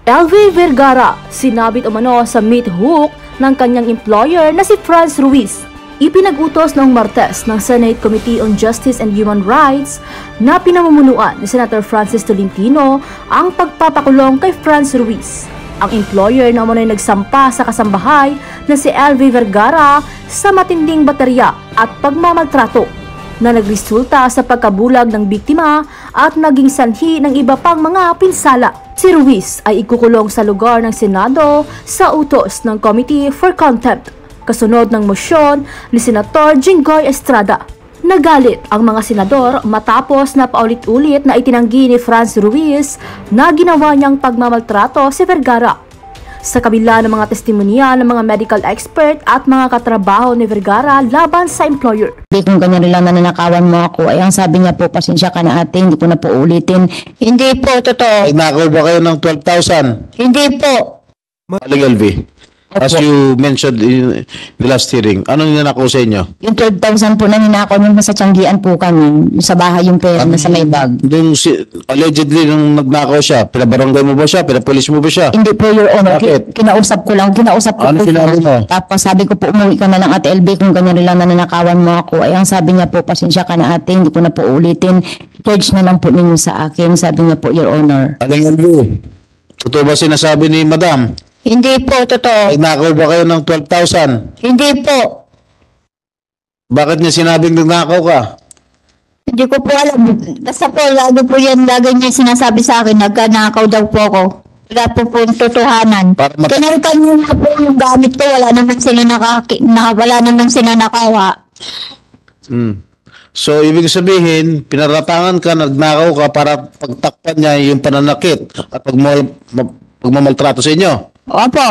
Elvie Vergara, sinabit umano sa meat hook ng kanyang employer na si Franz Ruiz. Ipinag-utos noong Martes ng Senate Committee on Justice and Human Rights na pinamumunuan ni Senator Francis Tolentino ang pagpapakulong kay Franz Ruiz. Ang employer na umano'y nagsampa sa kasambahay na si Elvie Vergara sa matinding baterya at pagmamaltrato na nagresulta sa pagkabulag ng biktima at naging sanhi ng iba pang mga pinsala. Si Ruiz ay ikukulong sa lugar ng Senado sa utos ng Committee for Contempt, kasunod ng mosyon ni Senator Jinggoy Estrada. Nagalit ang mga senador matapos na paulit-ulit na itinanggi ni Franz Ruiz na ginawa niyang pagmamaltrato si Vergara. Sa kabila ng mga testimonya ng mga medical expert at mga katrabaho ni Vergara laban sa employer. Kung ganyan lang nananakawan mo ako, ay ang sabi niya po, pasensya ka na ate, hindi ko na po ulitin. Hindi po, totoo. Nakaw ba kayo ng 12,000? Hindi po. Aling Elvie, as you mentioned in the last hearing, anong ninakaw sa inyo? Yung 12,000 po na ninakaw nung nasa Tianggian po kami, sa bahay yung pera na sa may bag. Allegedly, nung nagnakaw siya, pinabarangay mo ba siya? Pinapulis mo ba siya? Hindi po, Your Honor. Bakit? Kinausap ko Ano po sinabi mo? Tapos sabi ko po, umuwi ka na lang Ate LB kung ganyan lang nananakawan mo ako. Ay ang sabi niya po, pasensya ka na ate, hindi ko na po ulitin. Pledge na lang po ninyo sa akin, sabi niya po, Your Honor. Aling Elvie, totoo ba sinasabi ni Madam? Hindi po, totoo. Nagnakaw ba kayo ng 12,000? Hindi po. Bakit niya sinabing nagnakaw ka? Hindi ko po alam. Basta po, lagi po yan, lagi niya sinasabi sa akin, nagkanakaw daw po ako. Wala po po yung totohanan. Kinalitan niyo na po yung gamit ko, wala naman sila nakawa. So, ibig sabihin, pinaratangan ka, nagnakaw ka para pagtakpan niya yung pananakit at pagmamaltrato sa inyo. Opo.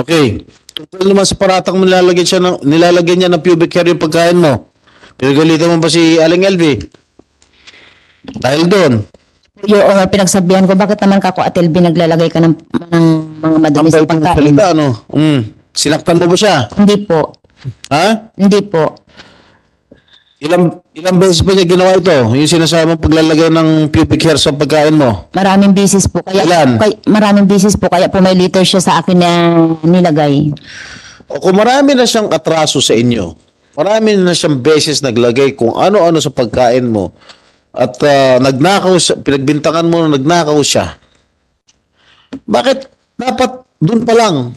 Okay. Tungkol naman sa paratang mo, nilalagyan niya ng pubic hair yung pagkain mo. Pinagalitan mo ba si Aling Elvie? Dahil doon. Your Honor, pinagsabihan ko, bakit naman kako Ate LB naglalagay ka ng mga madumi sa pagkain? Ano? Sinaktan mo ba siya? Hindi po. Ha? Hindi po. Ilang beses ba niya ginawa ito? Yung sinasabi mong paglalagay ng pubic hair sa pagkain mo? Maraming beses po. Maraming beses po. Kaya po may liter siya sa akin na nilagay. O kung marami na siyang atraso sa inyo, marami na siyang beses naglagay kung ano-ano sa pagkain mo, at nagnakaw siya, pinagbintangan mo na nagnakaw siya, bakit dapat dun pa lang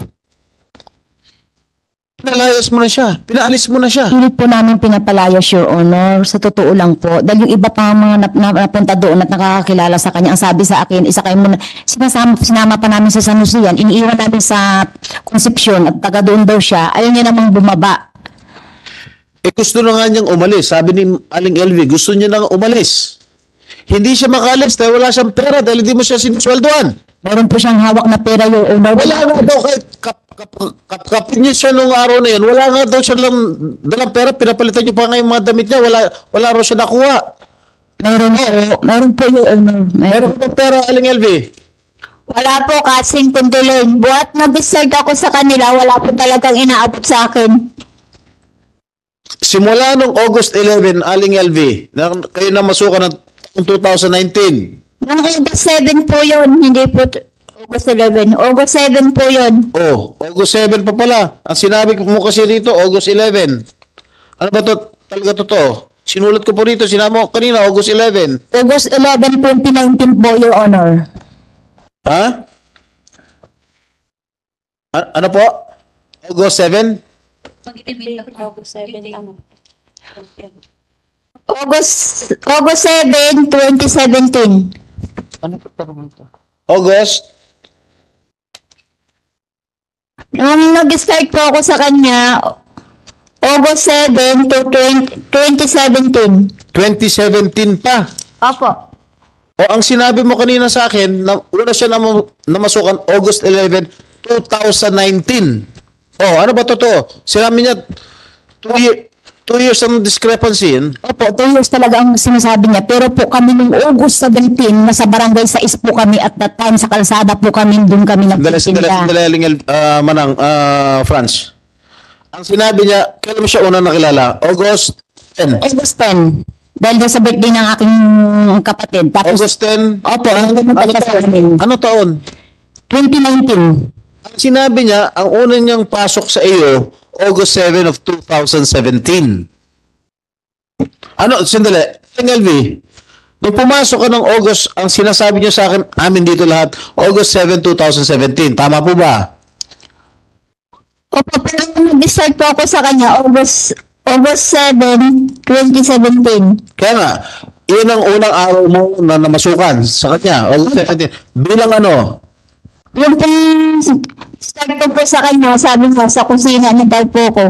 pinalayas mo na siya, pinaalis mo na siya? Hindi po namin pinapalayas, Your Honor. Sa totoo lang po. Dahil yung iba pa mga napunta doon at nakakakilala sa kanya, ang sabi sa akin, isakay mo na, sinama pa namin sa San Jose yan, iniiwan namin sa Concepcion at taga doon daw siya, ayaw niya namang bumaba. Gusto na nga niyang umalis. Sabi ni Aling Elvie, gusto niya na umalis. Hindi siya makalis dahil wala siyang pera dahil hindi mo siya sinisweldoan. Meron po siyang hawak na pera, Your Honor. Wala nga daw, kahit kapit niya siya nung araw na yun, wala nga daw siya dalang pera, pinapalitan niyo pa nga yung mga damit niya, wala raw siya nakuha. Meron po, Your Honor. Meron po pera, Aling Elvie? Wala po, kasing kundulin. Buhat na bisag ako sa kanila, wala po talagang inaabot sa akin. Simula nung August 11, Aling Elvie, kayo na masukan ng 2019. Nung August 7 po yun, hindi po August 11. August 7 po yun. Oh, August 7 pa pala. Ang sinabi mo kasi dito, August 11. Ano ba to? Talaga totoo? Sinulat ko po dito, sinabi mo kanina, August 11. August 11, 2019 po, Your Honor. Ha? Ano po? August 7? August 7, August 7, 2017. Ano po ito? August? Nung nag-start po ako sa kanya, August 7 to 2017. 2017 pa? Opo. O ang sinabi mo kanina sa akin, una siya namasukan August 11, 2019. Oh, ano ba totoo? Sinabi niya, 2 years ang discrepancy. Opo, 2 years talaga ang sinasabi niya. Pero po kami nung August 17, nasa barangay 6 po kami at that time sa kalsada po kami, doon kami nagtitinda. Manang, Franz. Ang sinabi niya, kailan mo siya una nakilala? August 10. August 10. Dahil sa birthday ng aking kapatid. Tapos, August 10? opo, ano sa amin. Ano taon? 2019. Ang sinabi niya, ang una niyang pasok sa iyo, August 7 of 2017. Ano, sandali, LV, nung pumasok ka ng August, ang sinasabi niyo sa akin, amin dito lahat, August 7, 2017. Tama po ba? Opo, pero nag-start po ako sa kanya, August 7, 2017. Kaya nga, yun ang unang araw mo na namasukan sa kanya, August 17. Bilang ano? Yung start ko po sa kanya, sabi mo, sa kusina na daw po ko.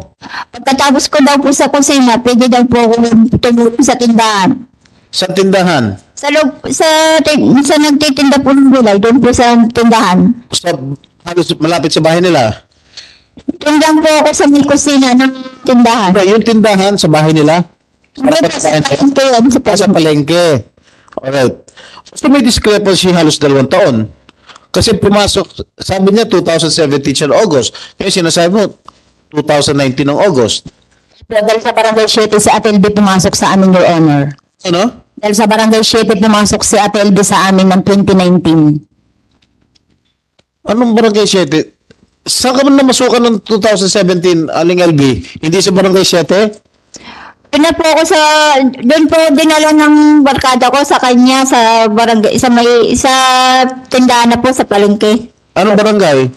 Pagkatapos ko daw po sa kusina, pwede daw po ako tumulong sa tindahan. Sa tindahan? Sa nagtitinda po ng gulay, doon po sa tindahan. Halos malapit sa bahay nila. Tindang po ako sa may kusina ng tindahan. Yung tindahan sa bahay nila? Hindi po sa palengke yun, Sa palengke. Alright. So may discrepancy halos 2 taon. Kasi pumasok, sabi niya 2017 siya ng August. Kaya sinasabi mo, 2019 ng August. Dahil sa Barangay 7 si Ate LB pumasok sa amin, Your Honor. Ano? Dahil sa Barangay 7 pumasok si Ate LB sa amin ng 2019. Anong barangay 7? Saan ka man namasukan ng 2017, Aling LB? Hindi sa barangay 7? Doon po ako doon po dinala ng barkada ko sa kanya sa barangay, sa tindahan na po sa palengke. Anong barangay?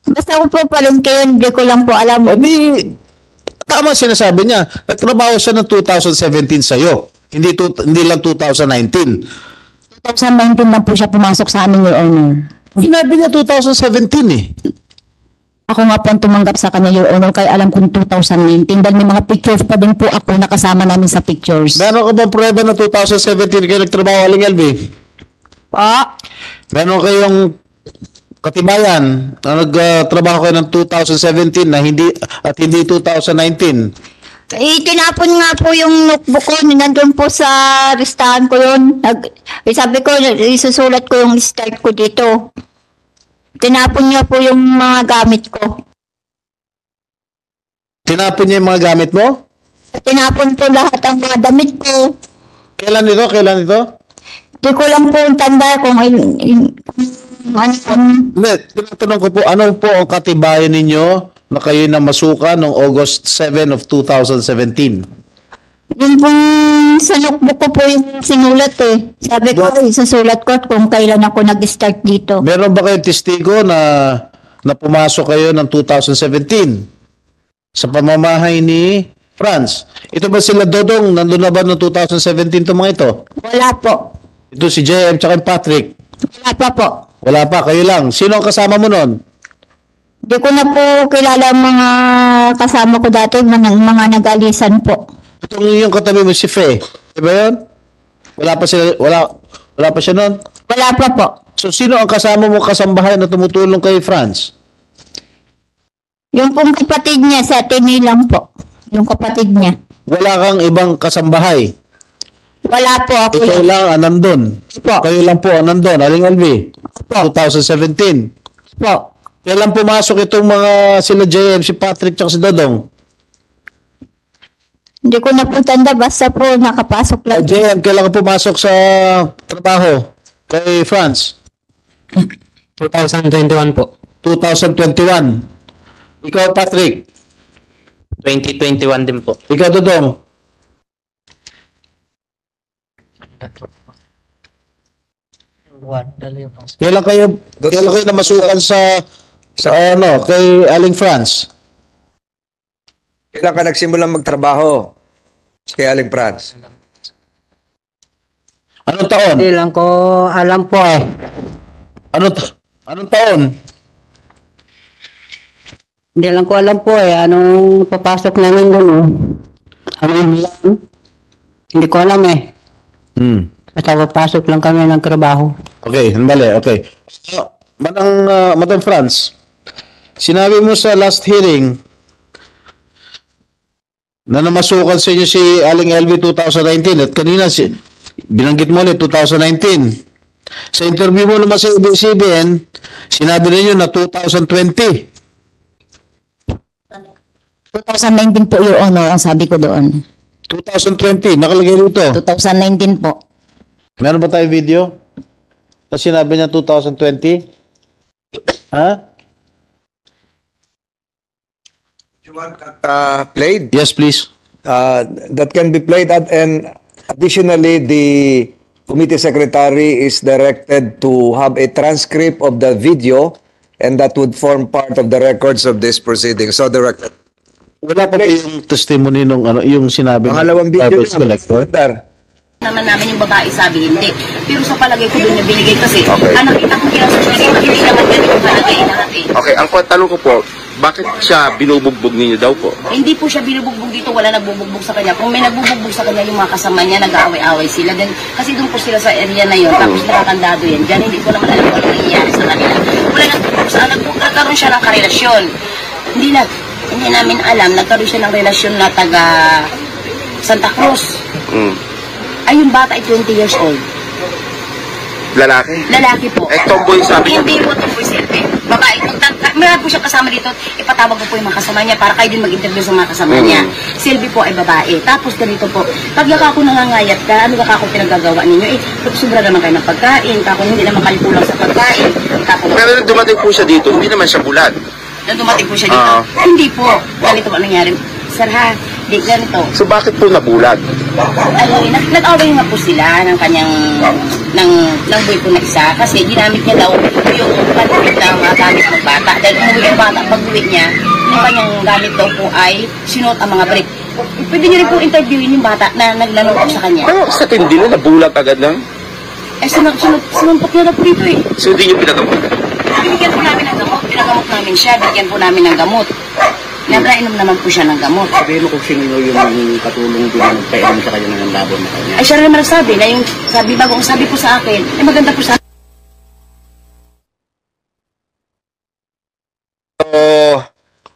Basta ko po palengke yun, hindi ko lang po alam. Tama sinasabi niya. Nagtrabaho siya ng 2017 sa'yo. Hindi lang 2019. 2019 lang po siya pumasok sa amin, Your Honor. Sinabi niya 2017 eh. Ako nga po ang tumanggap sa kanya, Your Honor, kaya alam kong 2019 dahil may mga pictures pa din po ako nakasama namin sa pictures. Meron ka bang prueba na 2017 kayo nagtrabaho, Aling LB? Pa? Meron kayong katibayan na nagtrabaho kayo ng 2017 na hindi 2019? Tinapon nga po yung notebook ko, nandun po sa listahan ko yun. Sabi ko, isusulat ko yung start ko dito. Tinapon niya po yung mga gamit ko. Tinapon niya yung mga gamit mo? Tinapon po lahat ang mga damit ko. Kailan ito? Hindi ko lang po tanda kung ano. Hindi, tinatanong ko po, ano po ang katibayan ninyo na kayo na masuka noong August 7 of 2017? Yung pong sa notebook ko po yung sinulat eh. Sabi ko, isasulat ko kung kailan ako nag-start dito. Meron ba kayong testigo na pumasok kayo ng 2017 sa pamamahay ni Franz? Ito ba sila Dodong? Nandun na ba noong 2017 itong mga ito? Wala po. Ito si JM tsaka yung Patrick? Wala pa po. Wala pa, kayo lang. Sino ang kasama mo noon? Hindi ko na po kilala ang mga kasama ko dati, mga nag-alisan po. Itong yung katabi mo si Fe. Diba yun? Wala pa siya noon? Wala pa po. So, sino ang kasama mo kasambahay na tumutulong kay Franz? Yung pong kapatid niya, sa Tini lang po. Yung kapatid niya. Wala kang ibang kasambahay? Wala po ako. Ikaw lang ang nandun? Po. Kayo lang po ang nandun? Aling Alvi? Po. 2017? Po. Kailan pumasok itong mga sila JM, si Patrick, at si Dodong? Hindi ko na po tanda, basta po nakapasok lang. JM, kailan ka pumasok sa trabaho kay Franz? 2021 po. 2021. Ikaw, Patrick? 2021 din po. Ikaw, Dodong? Kailan kayo namasukan sa kay Aling Franz? Kailan ka nagsimulang magtrabaho kay Aling Franz? Anong taon? Hindi lang ko alam po eh. Anong taon? Hindi lang ko alam po eh. Anong papasok namin doon oh. Hindi ko alam eh. Basta papasok lang kami ng trabaho. Okay, handali, okay. So, Madam Franz, sinabi mo sa last hearing na namasukan sa inyo si Aling LV 2019 at kanina binanggit mo ulit 2019. Sa interview mo naman sa ABS-CBN, sinabi ninyo na 2020. 2019 po, Your Honor, ang sabi ko doon. 2020, nakalagay rito. 2019 po. Meron ba tayo video? Tapos sinabi niya 2020? Ha? You want that played? Yes, please. That can be played and additionally the committee secretary is directed to have a transcript of the video and that would form part of the records of this proceeding. So directed. Wala pa ba yung testimony nung ano, yung sinabi ng Pangalawang video garbage collector? Naman namin yung babae sabi hindi. Pero sa palagay ko doon yung binigay kasi ang nakita ko kila sa social hindi naman ganun yung palagay natin. Okay, ang tanong ko po, bakit siya binubugbog ninyo daw po? Hindi po siya binubugbog dito, wala nagbubugbog sa kanya. Kung may nagbubugbog sa kanya yung mga kasama niya, nag-aaway-aaway sila. Then, kasi doon po sila sa area na yun, tapos nakakandado yan. Diyan, hindi ko naman alam kung ano nangyayari sa kanila. Wala nagkaroon siya ng karelasyon. Hindi namin alam, nagkaroon siya ng relasyon na taga Santa Cruz. Ay, yung bata ay 20 years old. Lalaki? Lalaki po. Eh, tomboy sabi niya. Hindi po tomboy silbi. Babae. Meron po siya kasama dito. Ipatawag ko po yung mga kasama niya para kayo din mag-interview sa mga kasama niya. Silbi po ay babae. Tapos ganito po, pag ako nangangayat ka, ano ka ako pinagagawa ninyo? Eh, sobra naman kayo ng pagkain. Tapos hindi naman kayo kulang sa pagkain. Tapos, Pero nung dumating po siya dito, hindi naman siya bulag. nung dumating po siya dito, hindi po. Ganito po nangyari. Sir ha, di ganito. So bakit po nabulag? Ano, nag-away nga po sila ng kanyang ng boy po na isa kasi ginamit niya daw yung panit na mga gamit ng bata dahil umuwi ang bata pag-uwi niya yung kanyang gamit daw po ay sinuot ang mga brick. Pwede niyo rin po interviewin yung bata na naglalaro sa kanya. Pero sa tindi na nabulag agad lang. Eh sinumpot niya na po dito eh. So hindi niyo pinagamot. Binigyan po namin ng gamot, pinagamot namin siya, bigyan po namin ng gamot. Nainom naman po siya ng gamot. Sabihin mo kung sino yung katulong din na nagpainom sa kanya ng labon na kanya. Ay siya rin naman nagsabi na yung bagong sabi po sa akin, eh maganda po sa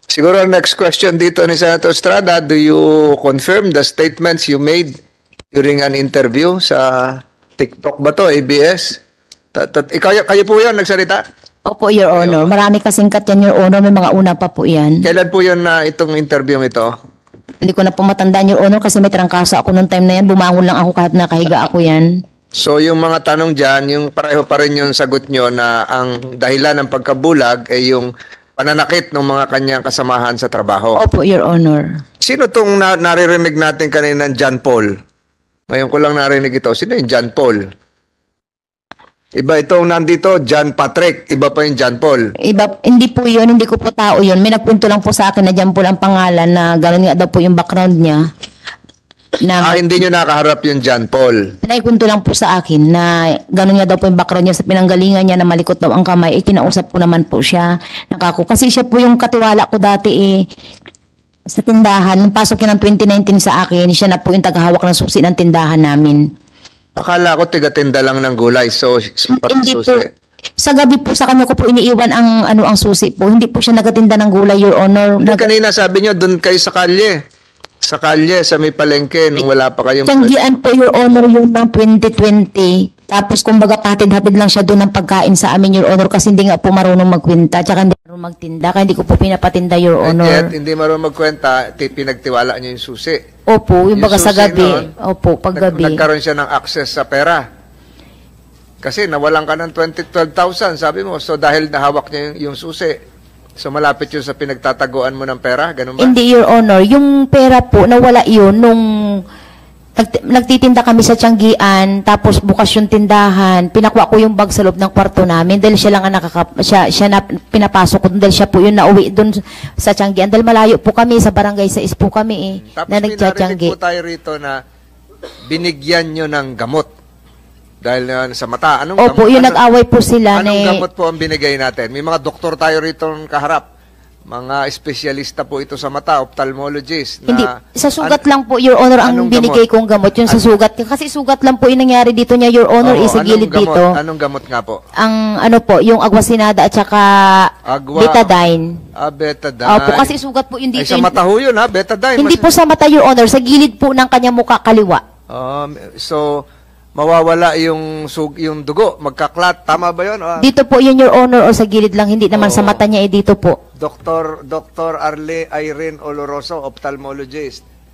Siguro ang next question dito ni Senator Estrada, do you confirm the statements you made during an interview sa TikTok ba to, ABS? Kayo po yun nagsalita? Opo, Your Honor. Marami kasing cut yan, Your Honor. May mga una pa po yan. Kailan po yun na itong interview ito? Hindi ko na po matandaan, Your Honor, kasi may trangkaso ako noong time na yan. Bumangon lang ako kahit nakahiga ako yan. So yung mga tanong dyan, yung pareho pa rin yung sagot nyo na ang dahilan ng pagkabulag ay yung pananakit ng mga kanyang kasamahan sa trabaho. Opo, Your Honor. Sino tong naririnig natin kanina John Paul? Ngayon ko lang narinig ito. Sino yung John Paul? Iba itong nandito, John Patrick. Iba pa yung John Paul. Iba, hindi po yun, hindi ko po tao yun. May nagpunto lang po sa akin na dyan po lang pangalan na gano'n nga daw po yung background niya. Na, Hindi nyo nakaharap yung John Paul. naikunto lang po sa akin na gano'n nga daw po yung background niya sa pinanggalingan niya na malikot daw ang kamay. Kinausap ko naman po siya. Kasi siya po yung katiwala ko dati sa tindahan. Nung pasok niya ng 2019 sa akin, siya na po yung tagahawak ng susi ng tindahan namin. Akala ko tiga-tinda lang ng gulay. So, Hindi po. Sa gabi po sa kanya ko po iniiwan ang susi po. Hindi po siya nagatinda ng gulay, Your Honor. Kanina sabi nyo, doon kayo sa kalye. Sa kalye, sa may palengke, nung wala pa kayong... Tiyanggian po, Your Honor, yung ng 2020. Tapos, kumbaga, hatid-hatid lang siya doon ng pagkain sa amin, Your Honor, kasi hindi nga po marunong magkwenta, tsaka hindi marunong magtinda, kaya hindi ko po pinapatinda, Your And Honor. yet, hindi marunong magkwenta, pinagtiwala nyo yung susi. Opo, yung baga sa susi gabi. nun, Opo, pag gabi. Nagkaroon siya ng access sa pera. Kasi nawalan ka ng 12,000, sabi mo. So, dahil nahawak niya yung susi. So, malapit yun sa pinagtataguan mo ng pera, ganun ba? Hindi, Your Honor. Yung pera po, nawala yun nung nagtitinda kami sa Tianggian, tapos bukas yung tindahan, pinakuha ko yung bag sa loob ng kwarto namin dahil siya lang ang siya na pinapasok ko dahil siya po yung nauwi doon sa Tianggian dahil malayo po kami sa barangay sa Ispo kami Tapos na nagtianggi. po tayo rito na binigyan nyo ng gamot dahil sa mata. Anong Opo, gamot? yung nag-away po sila Anong na gamot po ang binigay natin? May mga doktor tayo rito kaharap. Mga espesyalista po ito sa mata, ophthalmologist. Na, hindi, sa sugat lang po, Your Honor, ang anong binigay gamot? kong gamot, yung sa sugat. Kasi sugat lang po yung nangyari dito niya, Your Honor, Oo, sa gilid anong gamot? dito. Anong gamot nga po? Ang ano po, yung agwasinada at saka betadine. Betadine. Opo, kasi sugat po yung Ay, dito. sa mata ho yun, ha? Betadine. Hindi po sa mata, Your Honor, sa gilid po ng kanya mukha kaliwa. So, mawawala yung dugo, magkaklat. Tama ba yun? Dito po yun, Your Honor, o sa gilid lang, hindi naman sa mata niya, dito po. Dr. Irene Oloroso, ophthalmologist.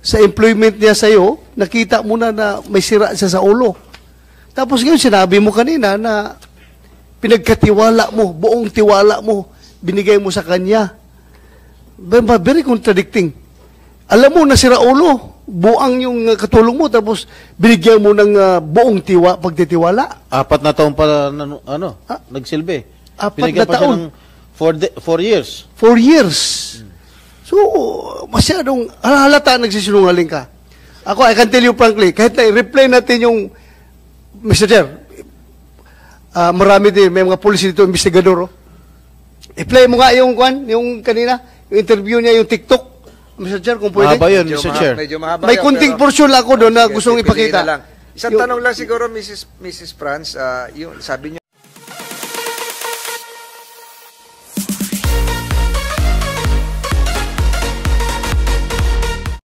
sa employment niya sa'yo, nakita mo na may sira siya sa ulo. Tapos ngayon, sinabi mo kanina na pinagkatiwala mo, buong tiwala mo, binigay mo sa kanya. Very contradicting. Alam mo na sira ulo, buang yung katulong mo, tapos binigyan mo ng buong pagtitiwala. 4 na taon pa nagsilbi. 4 Binigyan na pa siya taon. ng 4 years. 4 years. So, masyadong halata nagsisinungaling ka. Ako, I can tell you frankly, kahit na i-reply natin yung Mr. Chair, marami din, may mga police dito, investigador. I-play mo nga yung kanina, yung interview niya, yung TikTok. Mr. Chair, kung pwede. Mahaba yun, Mr. Chair. Medyo mahaba May yan, kunting pero- portion ako doon na Sige, gustong pipiliin ipakita. na lang. Isang tanong lang siguro, Mrs. Franz, yung sabi niyo